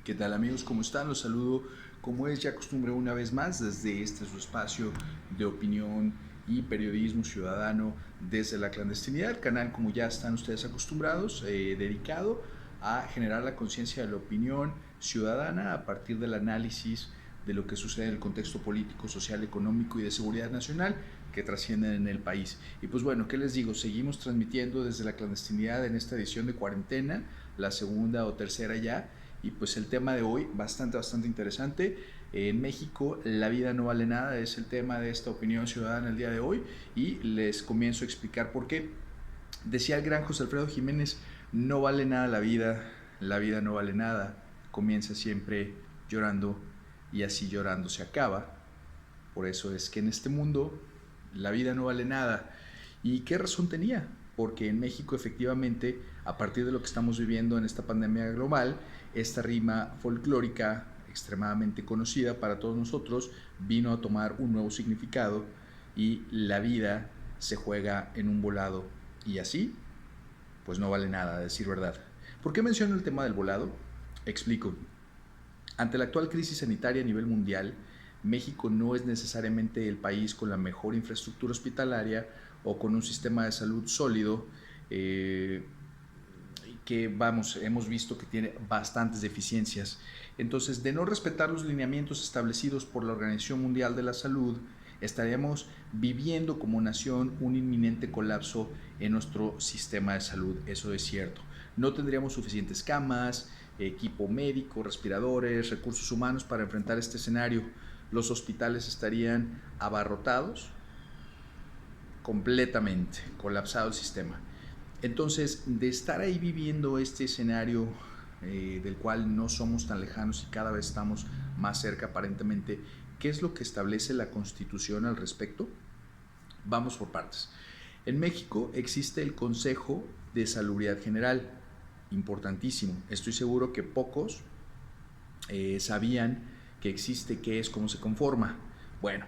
¿Qué tal amigos? ¿Cómo están? Los saludo como es ya costumbre una vez más desde este su espacio de opinión y periodismo ciudadano desde la clandestinidad, el canal como ya están ustedes acostumbrados, dedicado a generar la conciencia de la opinión ciudadana a partir del análisis de lo que sucede en el contexto político, social, económico y de seguridad nacional que trascienden en el país. Y pues bueno, ¿qué les digo? Seguimos transmitiendo desde la clandestinidad en esta edición de cuarentena, la segunda o tercera ya, y pues el tema de hoy, bastante interesante. En México la vida no vale nada, es el tema de esta opinión ciudadana el día de hoy y les comienzo a explicar por qué. Decía el gran José Alfredo Jiménez, no vale nada la vida no vale nada, comienza siempre llorando y así llorando se acaba. Por eso es que en este mundo la vida no vale nada. ¿Y qué razón tenía? Porque en México efectivamente, a partir de lo que estamos viviendo en esta pandemia global, esta rima folclórica extremadamente conocida para todos nosotros vino a tomar un nuevo significado y la vida se juega en un volado y así pues no vale nada, a decir verdad. ¿Por qué menciono el tema del volado? Explico. Ante la actual crisis sanitaria a nivel mundial, México no es necesariamente el país con la mejor infraestructura hospitalaria o con un sistema de salud sólido, que vamos, hemos visto que tiene bastantes deficiencias. Entonces, de no respetar los lineamientos establecidos por la Organización Mundial de la Salud, estaríamos viviendo como nación un inminente colapso en nuestro sistema de salud, eso es cierto. No tendríamos suficientes camas, equipo médico, respiradores, recursos humanos para enfrentar este escenario. Los hospitales estarían abarrotados completamente, colapsado el sistema. Entonces, de estar ahí viviendo este escenario del cual no somos tan lejanos y cada vez estamos más cerca aparentemente, ¿qué es lo que establece la Constitución al respecto? Vamos por partes. En México existe el Consejo de Salubridad General, importantísimo. Estoy seguro que pocos sabían que existe, qué es, cómo se conforma. Bueno,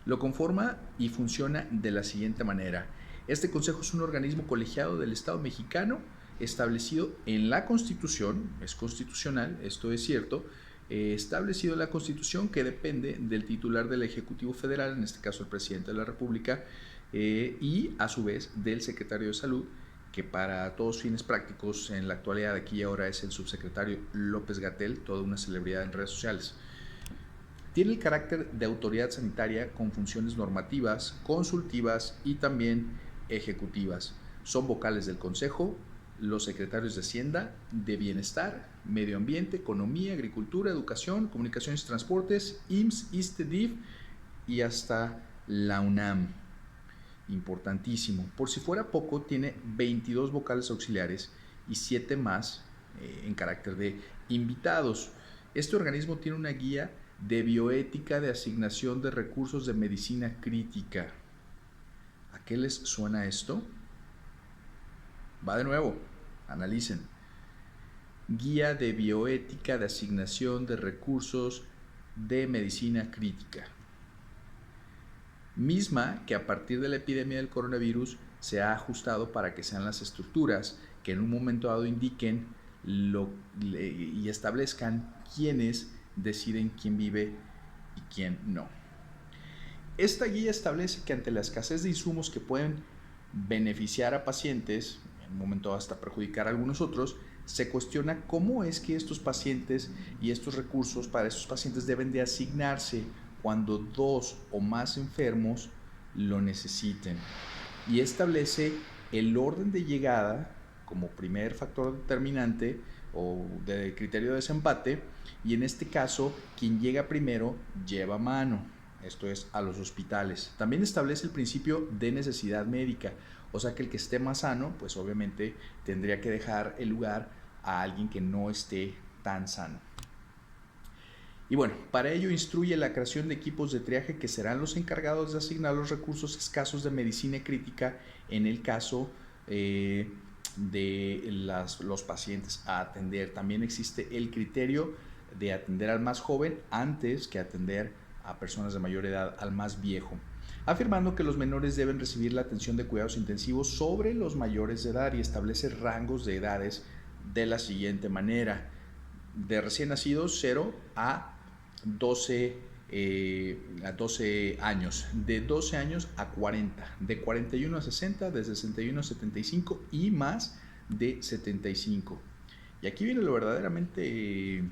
lo conforma y funciona de la siguiente manera. Este consejo es un organismo colegiado del Estado mexicano establecido en la Constitución, es constitucional, esto es cierto, establecido en la Constitución que depende del titular del Ejecutivo Federal, en este caso el presidente de la República, y a su vez del secretario de Salud, que para todos fines prácticos en la actualidad aquí y ahora es el subsecretario López-Gatell, toda una celebridad en redes sociales. Tiene el carácter de autoridad sanitaria con funciones normativas, consultivas y también ejecutivas. Son vocales del Consejo los secretarios de Hacienda, de Bienestar, Medio Ambiente, Economía, Agricultura, Educación, Comunicaciones y Transportes, IMSS, ISSSTE, DIF y hasta la UNAM. Importantísimo. Por si fuera poco, tiene 22 vocales auxiliares y 7 más en carácter de invitados. Este organismo tiene una guía de bioética de asignación de recursos de medicina crítica. ¿A qué les suena esto? Va de nuevo, analicen. Guía de bioética de asignación de recursos de medicina crítica. Misma que a partir de la epidemia del coronavirus se ha ajustado para que sean las estructuras que en un momento dado indiquen y establezcan quiénes deciden quién vive y quién no. Esta guía establece que ante la escasez de insumos que pueden beneficiar a pacientes, en un momento hasta perjudicar a algunos otros, se cuestiona cómo es que estos pacientes y estos recursos para estos pacientes deben de asignarse cuando 2 o más enfermos lo necesiten. Y establece el orden de llegada como primer factor determinante o de criterio de desempate, y en este caso quien llega primero lleva mano, esto es a los hospitales. También establece el principio de necesidad médica, o sea que el que esté más sano pues obviamente tendría que dejar el lugar a alguien que no esté tan sano. Y bueno, para ello instruye la creación de equipos de triaje que serán los encargados de asignar los recursos escasos de medicina crítica en el caso de los pacientes a atender. También existe el criterio de atender al más joven antes que atender a personas de mayor edad, al más viejo, afirmando que los menores deben recibir la atención de cuidados intensivos sobre los mayores de edad y establece rangos de edades de la siguiente manera. de recién nacidos 0 a 12, a 12 años, de 12 años a 40, de 41 a 60, de 61 a 75 y más de 75. Y aquí viene lo verdaderamente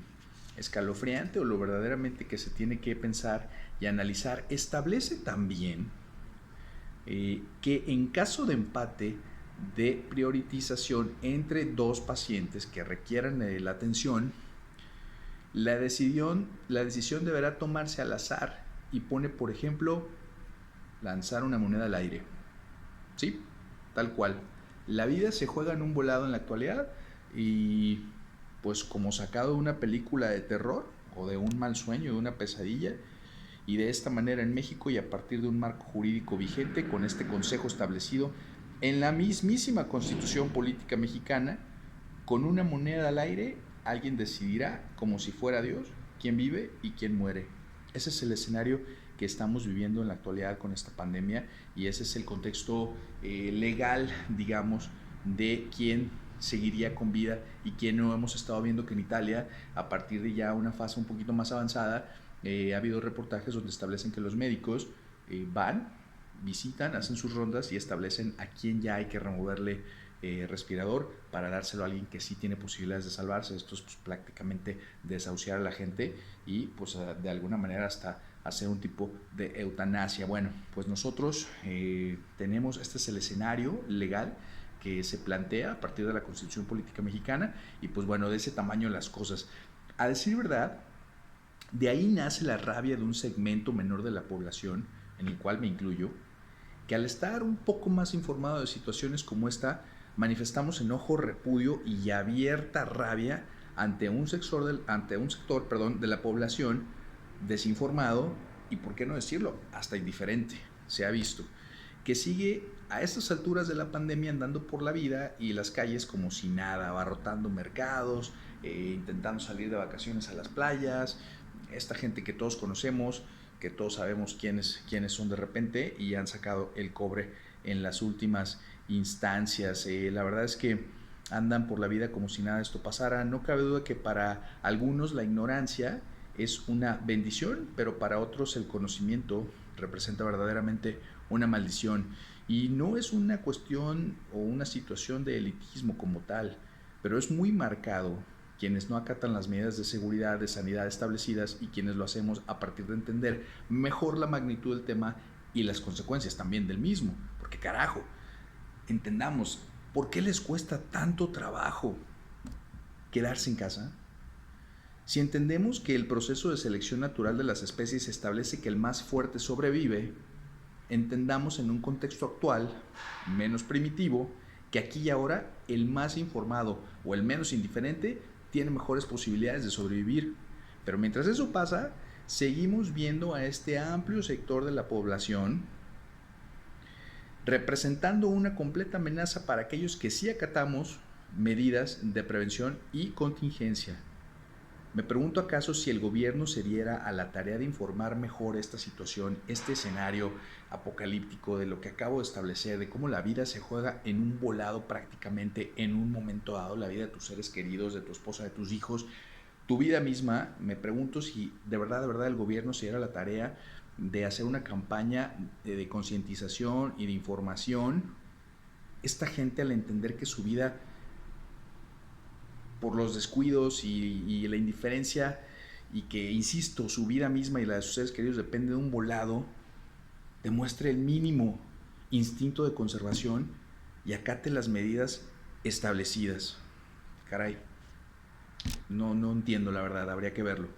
escalofriante o lo verdaderamente que se tiene que pensar y analizar. Establece también que en caso de empate de priorización entre dos pacientes que requieran la atención, la decisión deberá tomarse al azar y pone, por ejemplo, lanzar una moneda al aire. ¿Sí? Tal cual. La vida se juega en un volado en la actualidad y pues como sacado de una película de terror o de un mal sueño, de una pesadilla, y de esta manera en México y a partir de un marco jurídico vigente con este consejo establecido en la mismísima Constitución Política Mexicana, con una moneda al aire, alguien decidirá, como si fuera Dios, quién vive y quién muere. Ese es el escenario que estamos viviendo en la actualidad con esta pandemia y ese es el contexto legal, digamos, de quién seguiría con vida y quién no. Hemos estado viendo que en Italia, a partir de ya una fase un poquito más avanzada, ha habido reportajes donde establecen que los médicos van, visitan, hacen sus rondas y establecen a quién ya hay que removerle respirador para dárselo a alguien que sí tiene posibilidades de salvarse. Esto es pues, prácticamente desahuciar a la gente y pues de alguna manera hasta hacer un tipo de eutanasia. Bueno, pues nosotros tenemos, este es el escenario legal que se plantea a partir de la Constitución Política Mexicana y pues bueno, de ese tamaño las cosas. A decir verdad, de ahí nace la rabia de un segmento menor de la población, en el cual me incluyo, que al estar un poco más informado de situaciones como esta, manifestamos enojo, repudio y abierta rabia ante un sector, de la población desinformado y, por qué no decirlo, hasta indiferente. Se ha visto que sigue a estas alturas de la pandemia andando por la vida y las calles como si nada, abarrotando mercados, intentando salir de vacaciones a las playas. Esta gente que todos conocemos, que todos sabemos quiénes son de repente y han sacado el cobre en las últimas instancias. La verdad es que andan por la vida como si nada de esto pasara. No cabe duda que para algunos la ignorancia es una bendición, pero para otros el conocimiento representa verdaderamente una maldición. Y no es una cuestión o una situación de elitismo como tal, pero es muy marcado quienes no acatan las medidas de seguridad, de sanidad establecidas y quienes lo hacemos a partir de entender mejor la magnitud del tema y las consecuencias también del mismo. Porque carajo, entendamos, ¿por qué les cuesta tanto trabajo quedarse en casa? Si entendemos que el proceso de selección natural de las especies establece que el más fuerte sobrevive, entendamos en un contexto actual, menos primitivo, que aquí y ahora el más informado o el menos indiferente tiene mejores posibilidades de sobrevivir. Pero mientras eso pasa, seguimos viendo a este amplio sector de la población representando una completa amenaza para aquellos que sí acatamos medidas de prevención y contingencia. Me pregunto acaso si el gobierno se diera a la tarea de informar mejor esta situación, este escenario apocalíptico de lo que acabo de establecer, de cómo la vida se juega en un volado prácticamente en un momento dado, la vida de tus seres queridos, de tu esposa, de tus hijos, tu vida misma. Me pregunto si de verdad el gobierno se diera a la tarea de hacer una campaña de concientización y de información. Esta gente, al entender que su vida, por los descuidos y la indiferencia, y que, insisto, su vida misma y la de sus seres queridos depende de un volado, demuestre el mínimo instinto de conservación y acate las medidas establecidas. Caray, no entiendo la verdad, habría que verlo.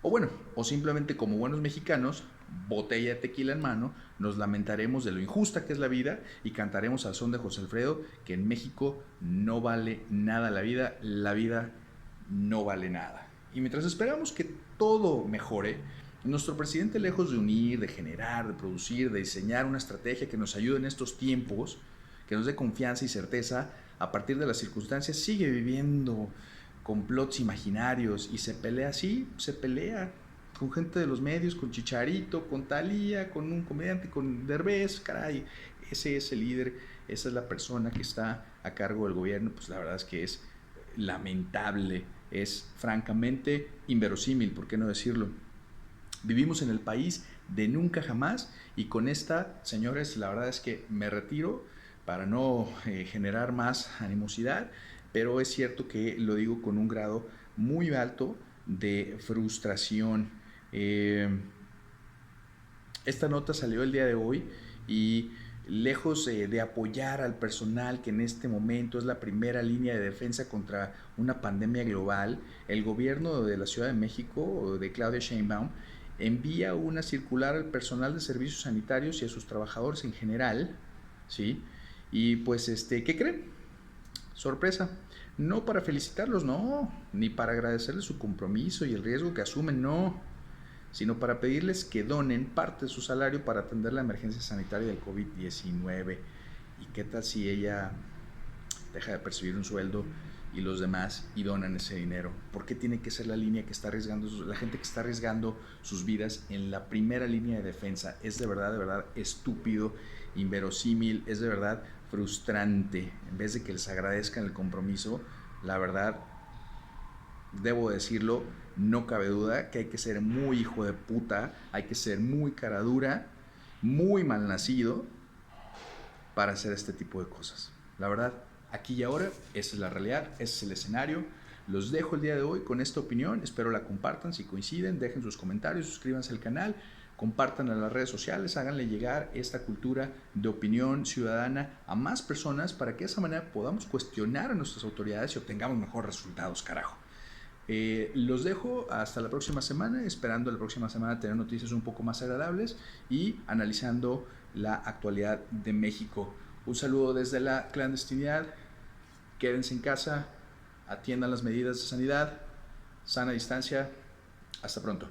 O bueno, o simplemente como buenos mexicanos, botella de tequila en mano, nos lamentaremos de lo injusta que es la vida y cantaremos al son de José Alfredo que en México no vale nada la vida no vale nada. Y mientras esperamos que todo mejore, nuestro presidente, lejos de unir, de generar, de producir, de diseñar una estrategia que nos ayude en estos tiempos, que nos dé confianza y certeza a partir de las circunstancias, sigue viviendo complots imaginarios y se pelea con gente de los medios, con Chicharito, con Thalía, con un comediante, con Derbez. Caray, ese es el líder, esa es la persona que está a cargo del gobierno. Pues la verdad es que es lamentable es francamente inverosímil, ¿por qué no decirlo? Vivimos en el país de nunca jamás y con esta, señores, la verdad es que me retiro para no generar más animosidad, pero es cierto que lo digo con un grado muy alto de frustración. Eh, esta nota salió el día de hoy y lejos de apoyar al personal que en este momento es la primera línea de defensa contra una pandemia global, el gobierno de la Ciudad de México, de Claudia Sheinbaum, envía una circular al personal de servicios sanitarios y a sus trabajadores en general, ¿sí? Y pues, ¿qué creen? Sorpresa, no para felicitarlos, no, ni para agradecerles su compromiso y el riesgo que asumen, no, sino para pedirles que donen parte de su salario para atender la emergencia sanitaria del COVID-19. ¿Y qué tal si ella deja de percibir un sueldo y los demás y donan ese dinero? ¿Por qué tiene que ser la línea que está arriesgando, la gente que está arriesgando sus vidas en la primera línea de defensa? Es de verdad estúpido, inverosímil, es de verdad frustrante. En vez de que les agradezcan el compromiso, la verdad, debo decirlo, no cabe duda que hay que ser muy hijo de puta, hay que ser muy cara dura, muy malnacido para hacer este tipo de cosas. La verdad, aquí y ahora, esa es la realidad, ese es el escenario. Los dejo el día de hoy con esta opinión, espero la compartan, si coinciden, dejen sus comentarios, suscríbanse al canal, compartan en las redes sociales, háganle llegar esta cultura de opinión ciudadana a más personas para que de esa manera podamos cuestionar a nuestras autoridades y obtengamos mejores resultados, carajo. Los dejo hasta la próxima semana, esperando la próxima semana tener noticias un poco más agradables y analizando la actualidad de México. Un saludo desde la clandestinidad, quédense en casa, atiendan las medidas de sanidad, sana distancia, hasta pronto.